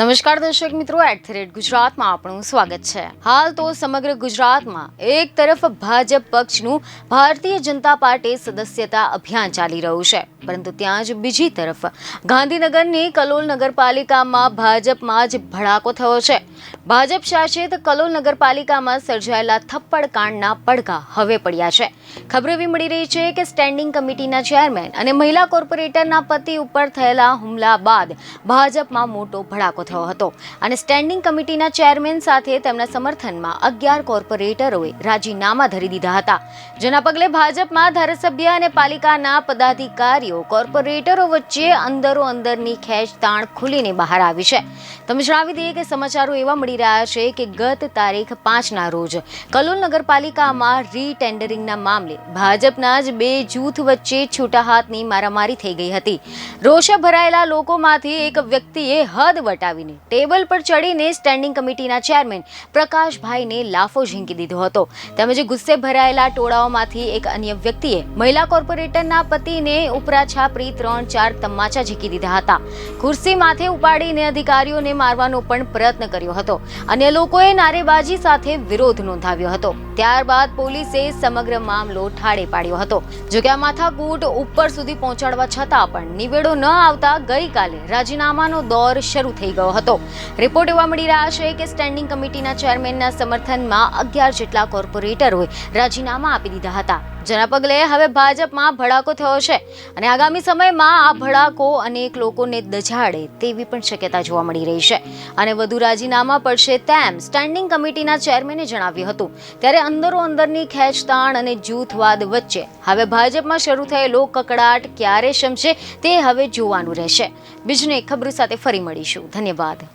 નમસ્કાર દર્શક મિત્રો, @ગુજરાતમાં આપણું સ્વાગત છે। હાલ તો સમગ્ર ગુજરાતમાં એક તરફ ભાજપ પક્ષનું ભારતીય જનતા પાર્ટી સદસ્યતા અભિયાન ચાલી રહ્યું છે, પરંતુ ત્યાં જ બીજી તરફ ગાંધીનગરની કલોલ નગરપાલિકામાં ભાજપમાં જ ભડાકો થયો છે। ભાજપ શાસિત કલોલ નગરપાલિકામાં સર્જાયેલા થપ્પડ કાંડના પડઘા હવે પડ્યા છે। ખબર એવી મળી રહી છે કે સ્ટેન્ડિંગ કમિટીના ચેરમેન અને મહિલા કોર્પોરેટરના પતિ ઉપર થયેલા હુમલા બાદ ભાજપમાં મોટો ભડાકો થયો હતો અને સ્ટેન્ડિંગ કમિટીના ચેરમેન સાથે તેમના સમર્થનમાં 11 કોર્પોરેટરોએ રાજીનામા ધરી દીધા હતા, જેના પગલે ભાજપમાં ધારાસભ્ય અને પાલિકાના પદાધિકારીઓ કોર્પોરેટરો વચ્ચે અંદરોઅંદરની ખેંચતાણ ખુલીને બહાર આવી છે। તમે જણાવી દઈએ કે સમાચારો એવા મળી રહ્યા છે કે ગત તારીખ 5ના રોજ કલોલ નગરપાલિકામાં રીટેન્ડરિંગના મામલે ભાજપના જ બે જૂથ વચ્ચે છૂટા હાથની મારામારી થઈ ગઈ હતી। રોષે ભરાયેલા લોકોમાંથી એક વ્યક્તિએ હદ વટાવીને ટેબલ પર ચડીને સ્ટેન્ડિંગ કમિટીના ચેરમેન પ્રકાશભાઈને લાફો ઝીંકી દીધો હતો, તેમજ ગુસ્સે ભરાયેલા ટોળાઓમાંથી એક અન્ય વ્યક્તિએ મહિલા કોર્પોરેટરના પતિને ઉપરા છાપરી 3-4 તમાચા ઝીકી દીધા હતા। ખુરશી માથે ઉપાડીને અધિકારીઓને મારવાનો પણ પ્રયત્ન કર્યો હતો। અન્ય લોકોએ નારેબાજી સાથે વિરોધ નોંધાવ્યો હતો। ત્યારબાદ પોલીસે સમગ્ર મામલો ઠાળે પાડ્યો હતો। જો કે આ માથાકૂટ ઉપર સુધી પહોંચાડવા છતાં પણ નિવેડો ન આવતા ગઈકાલે રાજીનામાનો દોર શરૂ થઈ ગયો હતો। રિપોર્ટ એવા મળી રહ્યા છે કે સ્ટેન્ડિંગ કમિટીના ચેરમેનના સમર્થનમાં 11 જેટલા કોર્પોરેટરોએ રાજીનામા આપી દીધા હતા, જેના પગલે હવે ભાજપમાં ભડાકો થયો છે અને આગામી સમયમાં આ ભડાકો અનેક લોકોને દઝાડે તેવી પણ શક્યતા જોવા મળી રહી છે અને વધુ રાજીનામા પડશે તેમ સ્ટેન્ડિંગ કમિટીના ચેરમેને જણાવ્યું હતું। ત્યારે અંદરોઅંદરની ખેંચતાણ અને જૂથવાદ વચ્ચે હવે ભાજપમાં શરૂ થયેલો કકડાટ ક્યારે શમશે તે હવે જોવાનું રહેશે। બીજને ખબર સાથે ફરી મળીશું। ધન્યવાદ।